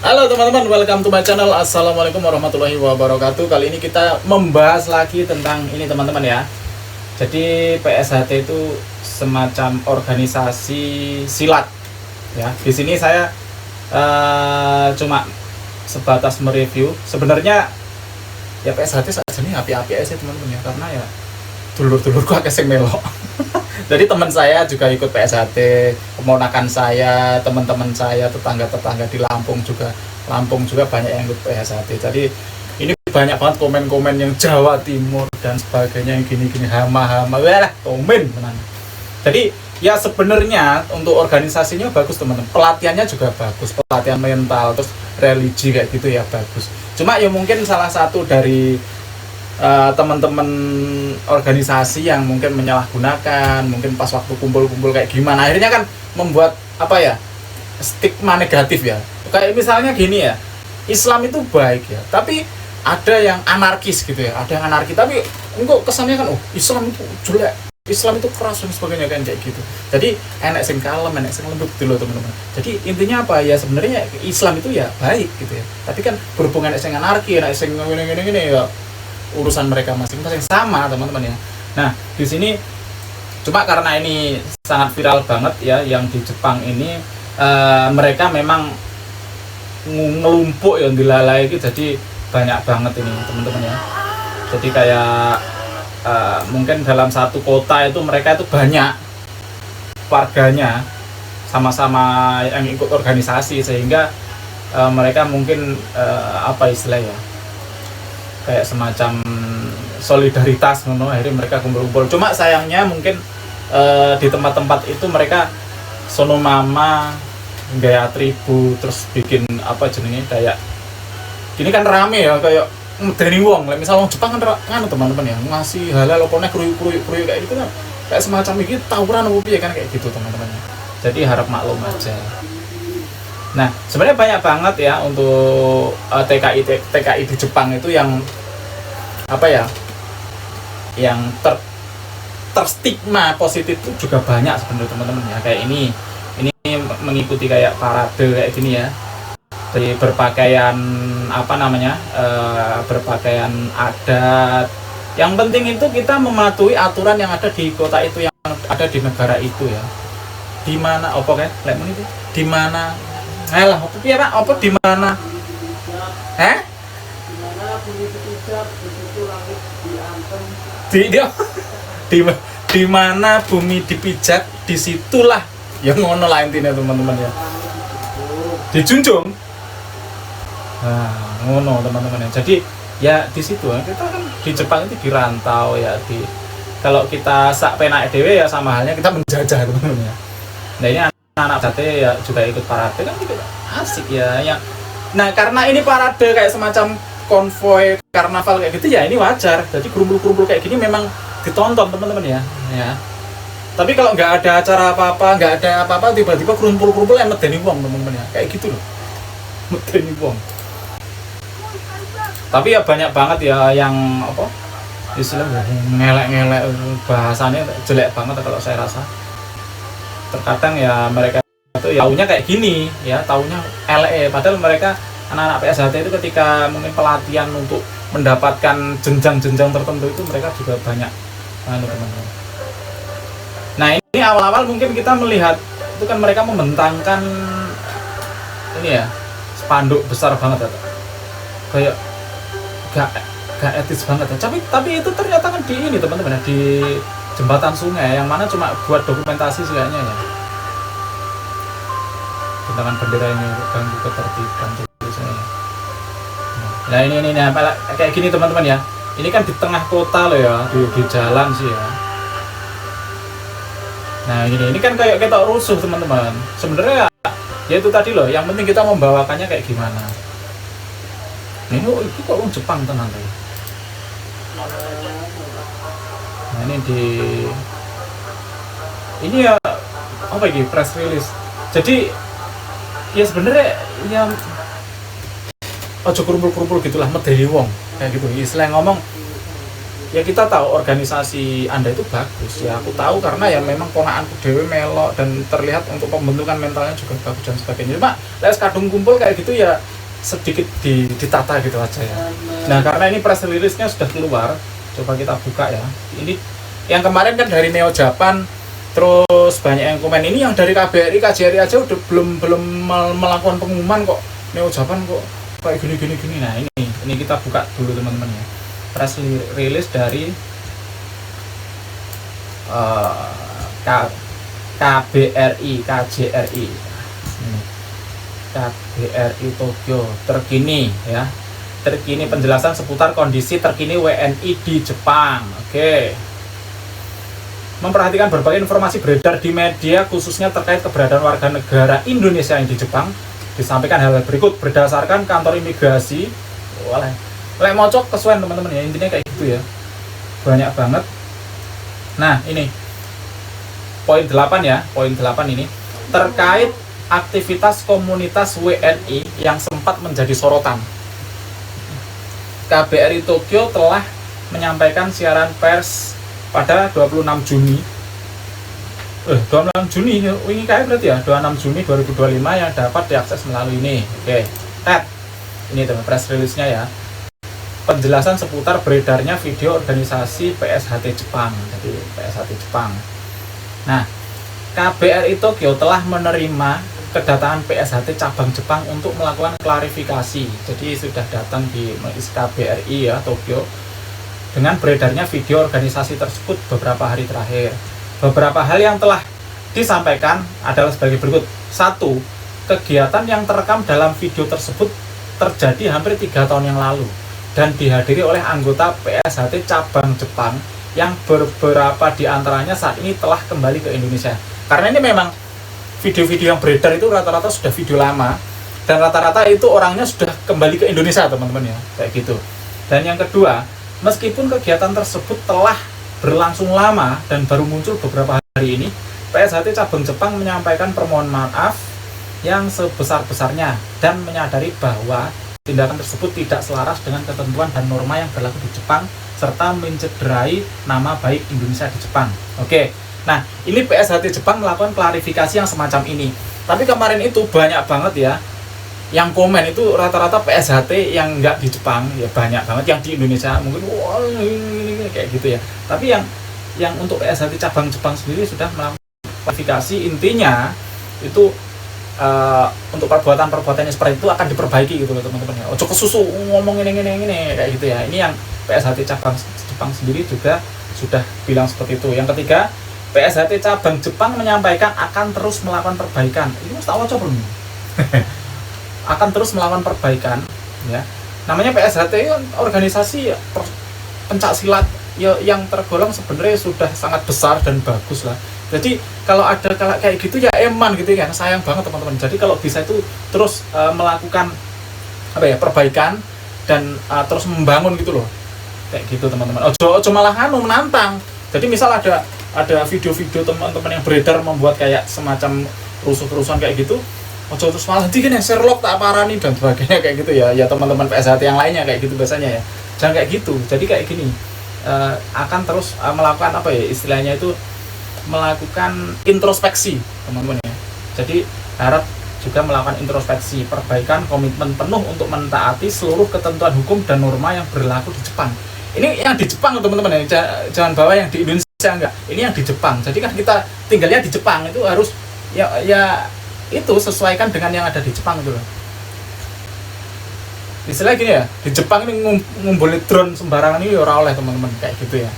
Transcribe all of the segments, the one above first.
Halo teman-teman, welcome to my channel. Assalamualaikum warahmatullahi wabarakatuh. Kali ini kita membahas lagi tentang ini teman-teman ya. Jadi PSHT itu semacam organisasi silat ya. Di sini saya cuma sebatas mereview. Sebenarnya ya PSHT saja nih api-api aja teman-teman ya, karena ya dulur-dulurku agak sing melok. Jadi teman saya juga ikut PSHT, keponakan saya, teman-teman saya, tetangga-tetangga di Lampung juga banyak yang ikut PSHT. Jadi ini banyak banget komen-komen yang Jawa Timur dan sebagainya yang gini-gini hama-hama, wah komen teman. Jadi ya sebenarnya untuk organisasinya bagus teman-teman, pelatihannya juga bagus, pelatihan mental, terus religi kayak gitu ya bagus. Cuma ya mungkin salah satu dari teman-teman organisasi yang mungkin menyalahgunakan, mungkin pas waktu kumpul-kumpul kayak gimana, akhirnya kan membuat apa ya, stigma negatif ya. Kayak misalnya gini ya, Islam itu baik ya, tapi ada yang anarkis gitu ya, ada yang anarki tapi kok kesannya kan Islam itu jelek, Islam itu keras dan sebagainya kan kayak gitu. Jadi enak sing kalem, enak sing lembut gitu loh teman-teman. Jadi intinya apa ya, sebenarnya Islam itu ya baik gitu ya, tapi kan berhubung enak sing anarki, enak sing gini ya urusan mereka masing-masing, sama teman-teman ya. Nah di sini cuma karena ini sangat viral banget ya, yang di Jepang ini mereka memang ngelumpuk yang dilalai gitu, jadi banyak banget ini teman-teman ya. Jadi kayak mungkin dalam satu kota itu mereka itu banyak warganya sama-sama yang ikut organisasi, sehingga mereka mungkin apa istilahnya, kayak semacam solidaritas ngono, akhirnya mereka kumpul-kumpul. Cuma sayangnya mungkin di tempat-tempat itu mereka sono mama gaya atribut, terus bikin apa jenenge kayak gini kan rame ya, kayak medeni wong. Misal wong Jepang kan teman-teman ya, ngasih halal opone kruyuk kayak gitu kan, kayak semacam iki tawuran opo piye kan kayak gitu teman-teman. Jadi harap maklum aja. Nah, sebenarnya banyak banget ya untuk TKI di Jepang itu yang apa ya, yang terstigma positif itu juga banyak sebenarnya teman-teman ya. Kayak ini mengikuti kayak parade kayak gini ya, dari berpakaian apa namanya, berpakaian adat. Yang penting itu kita mematuhi aturan yang ada di kota itu, yang ada di negara itu ya. Di mana opo kan lemon itu di mana, alah opo piye Pak, opo di mana, di mana bumi dipijak disitulah yang ngono lah intinya teman-teman ya, dijunjung. Nah ngono teman-teman ya. Jadi ya di situ kita kan di Jepang itu dirantau ya, kalau kita sak penak dewe ya sama halnya kita menjajah teman-teman ya. Nah ini anak-anak jate ya juga ikut parade kan gitu, asik ya. Nah karena ini parade kayak semacam konvoy karnaval kayak gitu ya, ini wajar. Jadi kumpul-kumpul kayak gini memang ditonton teman-teman ya. Tapi kalau nggak ada acara apa-apa, nggak ada apa-apa, tiba-tiba kumpul-kumpul yang medeni wong teman-teman ya, kayak gitu loh, medeni wong. Tapi ya banyak banget ya yang apa istilahnya ngelek-ngelek, bahasanya jelek banget kalau saya rasa. Terkadang ya mereka itu ya taunya kayak gini ya, taunya LE, padahal mereka anak-anak PSHT itu ketika mungkin pelatihan untuk mendapatkan jenjang-jenjang tertentu itu mereka juga banyak teman-teman. Nah ini awal-awal mungkin kita melihat itu kan mereka membentangkan ini ya, spanduk besar banget ya, kayak gak etis banget ya. Tapi itu ternyata kan di ini teman-teman ya, di jembatan sungai, yang mana cuma buat dokumentasi sih kayaknya ya. Bentangan bendera ini ganggu ketertiban tulisannya. Nah ini kayak gini teman-teman ya. Ini kan di tengah kota loh ya, di jalan sih ya. Nah ini kan kayak kita rusuh teman-teman. Sebenarnya ya itu tadi loh, yang penting kita membawakannya kayak gimana. Ini kok Jepang tenang tuh. Nah ini ya apa ini, press release. Jadi ya sebenarnya ya ojo kumpul-kumpul gitulah, medeni wong kayak gitu. Istilah ngomong ya, kita tahu organisasi Anda itu bagus ya, aku tahu karena ya memang ponakanku dewe melok dan terlihat untuk pembentukan mentalnya juga bagus dan sebagainya. Cuma les kadung kumpul kayak gitu ya sedikit ditata gitu aja ya. Nah, karena ini press release-nya sudah keluar, coba kita buka ya. Ini yang kemarin kan dari Neo Japan, terus banyak yang komen. Ini yang dari KBRI, KJRI aja udah belum melakukan pengumuman kok. Neo Japan kok kayak gini. Nah, ini kita buka dulu teman-teman ya. Press release dari KBRI, KJRI. KBRI Tokyo terkini ya. Terkini penjelasan seputar kondisi terkini WNI di Jepang. Oke. Memperhatikan berbagai informasi beredar di media khususnya terkait keberadaan warga negara Indonesia yang di Jepang. Disampaikan hal berikut berdasarkan kantor imigrasi. Lek mocok kesuwen teman-teman ya, intinya kayak gitu ya. Banyak banget. Nah, ini poin 8 ya. Poin 8 ini terkait aktivitas komunitas WNI yang sempat menjadi sorotan. KBRI Tokyo telah menyampaikan siaran pers pada 26 Juni. 26 Juni ini kayak berarti ya, 26 Juni 2025 yang dapat diakses melalui ini. Oke. Ini teman press release-nya ya. Penjelasan seputar beredarnya video organisasi PSHT Jepang. Jadi PSHT Jepang. Nah, KBRI Tokyo telah menerima kedatangan PSHT cabang Jepang untuk melakukan klarifikasi. Jadi sudah datang di KBRI ya Tokyo dengan beredarnya video organisasi tersebut beberapa hari terakhir. Beberapa hal yang telah disampaikan adalah sebagai berikut. 1. Kegiatan yang terekam dalam video tersebut terjadi hampir 3 tahun yang lalu dan dihadiri oleh anggota PSHT cabang Jepang yang beberapa diantaranya saat ini telah kembali ke Indonesia. Karena ini memang video-video yang beredar itu rata-rata sudah video lama dan rata-rata itu orangnya sudah kembali ke Indonesia teman-teman ya, kayak gitu. Dan yang kedua, meskipun kegiatan tersebut telah berlangsung lama dan baru muncul beberapa hari ini, PSHT cabang Jepang menyampaikan permohonan maaf yang sebesar-besarnya dan menyadari bahwa tindakan tersebut tidak selaras dengan ketentuan dan norma yang berlaku di Jepang serta mencederai nama baik Indonesia di Jepang. Oke. Nah, ini PSHT Jepang melakukan klarifikasi yang semacam ini. Tapi kemarin itu banyak banget ya yang komen itu rata-rata PSHT yang nggak di Jepang ya, banyak banget yang di Indonesia mungkin wah ini kayak gitu ya. Tapi yang untuk PSHT cabang Jepang sendiri sudah melakukan klarifikasi. Intinya itu untuk perbuatan-perbuatan yang seperti itu akan diperbaiki gitu loh teman-teman ya. Ojo kesusu ngomong ini kayak gitu ya. Ini yang PSHT cabang Jepang sendiri juga sudah bilang seperti itu. Yang ketiga, PSHT cabang Jepang menyampaikan akan terus melakukan perbaikan. Ini mesti awal coba belum? Akan terus melakukan perbaikan, ya. Namanya PSHT kan organisasi pencak silat ya, yang tergolong sebenarnya sudah sangat besar dan bagus lah. Jadi kalau ada kayak gitu ya eman gitu kan, sayang banget teman-teman. Jadi kalau bisa itu terus melakukan perbaikan dan terus membangun gitu loh, kayak gitu teman-teman. Ojo malah menantang. Jadi misal ada video-video teman-teman yang beredar membuat kayak semacam rusuh-rusuhan kayak gitu, ojo terus malah nanti kan yang Sherlock tak parani dan sebagainya kayak gitu ya. Ya teman-teman PSHT yang lainnya kayak gitu biasanya ya. Jangan kayak gitu. Jadi kayak gini, akan terus melakukan istilahnya itu melakukan introspeksi teman-teman ya. Jadi harap juga melakukan introspeksi, perbaikan, komitmen penuh untuk mentaati seluruh ketentuan hukum dan norma yang berlaku di Jepang. Ini yang di Jepang teman-teman ya, jangan bawa yang di Indonesia enggak. Ini yang di Jepang. Jadi kan kita tinggalnya di Jepang itu harus ya itu sesuaikan dengan yang ada di Jepang gitu loh. Istilahnya gini ya, di Jepang ini ngumpulin drone sembarangan ini ora oleh teman-teman kayak gitu ya.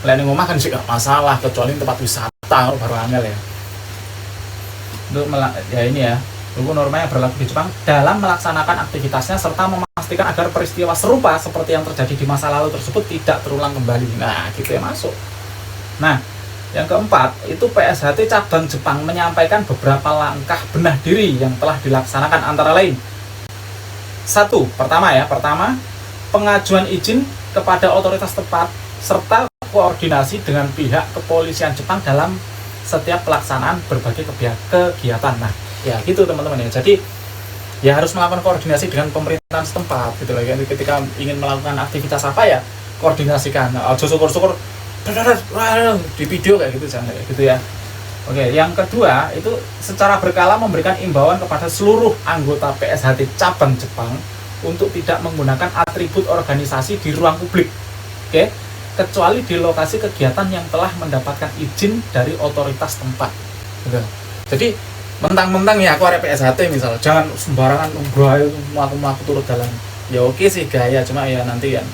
Lain ngomong kan sih gak masalah, kecuali tempat wisata baru angel ya. Untuk ya ini ya, hukum norma yang berlaku di Jepang dalam melaksanakan aktivitasnya serta memastikan agar peristiwa serupa seperti yang terjadi di masa lalu tersebut tidak terulang kembali. Nah, gitu ya masuk. Nah, yang keempat, itu PSHT cabang Jepang menyampaikan beberapa langkah benah diri yang telah dilaksanakan antara lain. Pertama, pengajuan izin kepada otoritas tempat serta koordinasi dengan pihak kepolisian Jepang dalam setiap pelaksanaan berbagai kegiatan. Nah, ya gitu teman-teman ya. Jadi ya harus melakukan koordinasi dengan pemerintahan setempat gitu loh. Ketika ingin melakukan aktivitas apa ya, koordinasikan. Syukur-syukur di video kayak gitu jangan kayak gitu ya. Oke, yang kedua itu secara berkala memberikan imbauan kepada seluruh anggota PSHT cabang Jepang untuk tidak menggunakan atribut organisasi di ruang publik. Oke, kecuali di lokasi kegiatan yang telah mendapatkan izin dari otoritas tempat. Gitu. Jadi mentang-mentang ya aku arek PSHT misal, jangan sembarangan nggae mlaku-mlaku turut dalan. Ya oke sih gaya, cuma ya nanti kan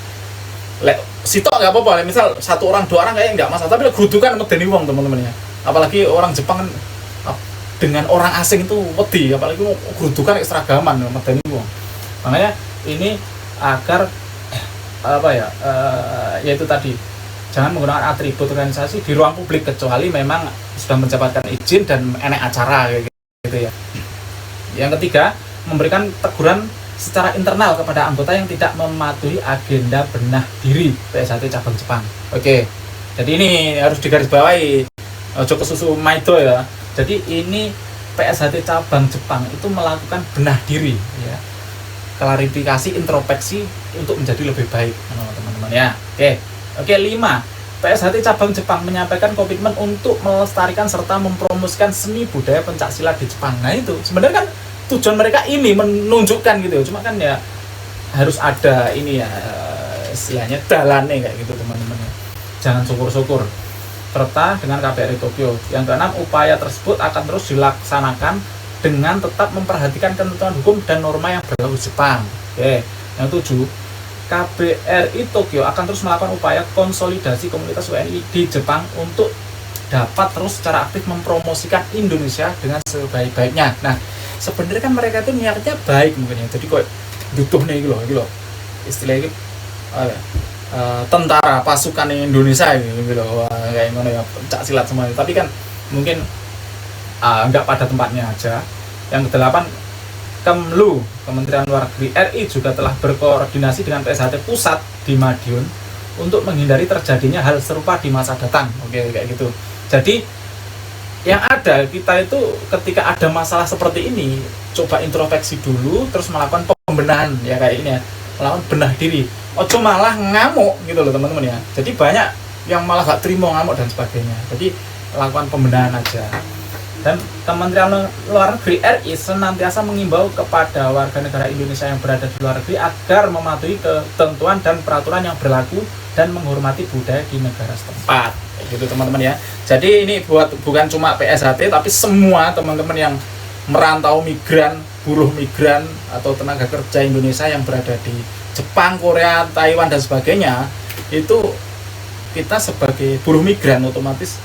lek sitok nggak apa-apa, misal satu orang dua orang kayak nggak masalah, tapi grudukan medeni wong teman-teman ya. Apalagi orang Jepang kan dengan orang asing itu wedi, apalagi grudukan seragaman medeni wong. Makanya ini agar apa ya, yaitu tadi jangan menggunakan atribut organisasi di ruang publik kecuali memang sudah mendapatkan izin dan enek acara kayak gitu ya. Yang ketiga, memberikan teguran secara internal kepada anggota yang tidak mematuhi agenda benah diri PSHT cabang Jepang. Oke, jadi ini harus digarisbawahi, ojo kesusu maido ya. Jadi ini PSHT cabang Jepang itu melakukan benah diri ya, klarifikasi, introspeksi untuk menjadi lebih baik teman-teman ya. Oke, 5. PSHT cabang Jepang menyampaikan komitmen untuk melestarikan serta mempromosikan seni budaya pencaksilat di Jepang. Nah itu sebenarnya kan tujuan mereka ini menunjukkan gitu, cuma kan ya harus ada ini ya, istilahnya dalane kayak gitu teman-teman ya. Jangan syukur-syukur. Serta dengan KBRI Tokyo. Yang keenam, upaya tersebut akan terus dilaksanakan dengan tetap memperhatikan ketentuan hukum dan norma yang berlaku di Jepang. Oke. Yang 7, KBRI Tokyo akan terus melakukan upaya konsolidasi komunitas WNI di Jepang untuk dapat terus secara aktif mempromosikan Indonesia dengan sebaik-baiknya. Nah, sebenarnya kan mereka itu niatnya baik mungkin ya. Jadi kok butuh nih gitu loh. Istilahnya tentara pasukan Indonesia gitu loh. Kayak gimana ya, pencak silat semuanya. Tapi kan mungkin enggak pada tempatnya aja. Yang ke-8, Kemlu, Kementerian Luar Negeri RI juga telah berkoordinasi dengan PSHT Pusat di Madiun untuk menghindari terjadinya hal serupa di masa datang. Oke, kayak gitu. Jadi yang ada kita itu ketika ada masalah seperti ini coba introspeksi dulu, terus melakukan pembenahan ya kayak ini ya, melakukan benah diri. Ojo malah ngamuk gitu loh teman-teman ya. Jadi banyak yang malah gak terima ngamuk dan sebagainya. Jadi lakukan pembenahan aja. Dan Kementerian Luar Negeri RI senantiasa mengimbau kepada warga negara Indonesia yang berada di luar negeri agar mematuhi ketentuan dan peraturan yang berlaku dan menghormati budaya di negara setempat. Kayak gitu teman-teman ya. Jadi ini bukan cuma PSHT tapi semua teman-teman yang merantau migran, buruh migran atau tenaga kerja Indonesia yang berada di Jepang, Korea, Taiwan dan sebagainya, itu kita sebagai buruh migran otomatis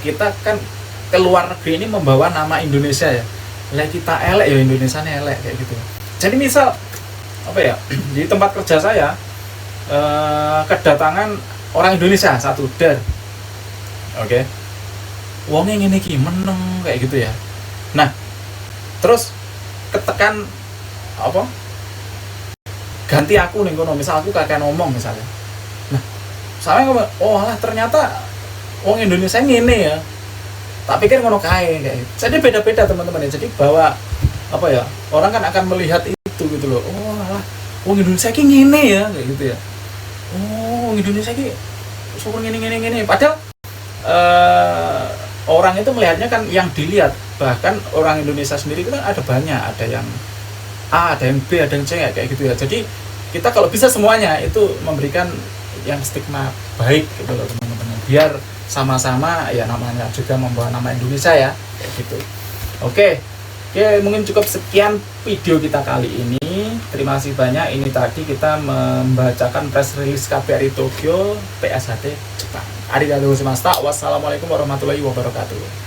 kita kan keluar negeri ini membawa nama Indonesia ya. Lah kita elek ya, Indonesia nya elek kayak gitu. Jadi misal apa ya, di tempat kerja saya kedatangan orang Indonesia satu dar. Oke. Wongnya ngene iki meneng kayak gitu ya. Nah, terus ketekan apa? Ganti aku ning kono, misal aku kakek ngomong misalnya. Nah, saya ngomong, oh alah ternyata wong Indonesia ngene ya. Tak pikir ngono kae kayak gitu. Jadi beda-beda teman-teman ya. Jadi bahwa apa ya, orang kan akan melihat itu gitu loh. Oh alah, wong Indonesia ki ngene ya kayak gitu ya. Oh, wong Indonesia ki syukur ngene. Padahal orang itu melihatnya kan yang dilihat. Bahkan orang Indonesia sendiri itu kan ada banyak, ada yang A, ada yang B, ada yang C kayak gitu ya. Jadi kita kalau bisa semuanya itu memberikan yang stigma baik gitu loh teman-teman. Biar sama-sama ya namanya juga membawa nama Indonesia ya kayak gitu. Oke, mungkin cukup sekian video kita kali ini. Terima kasih banyak. Ini tadi kita membacakan press release KBRI Tokyo PSHT Jepang. Arigatou gozaimashita. Wassalamualaikum warahmatullahi wabarakatuh.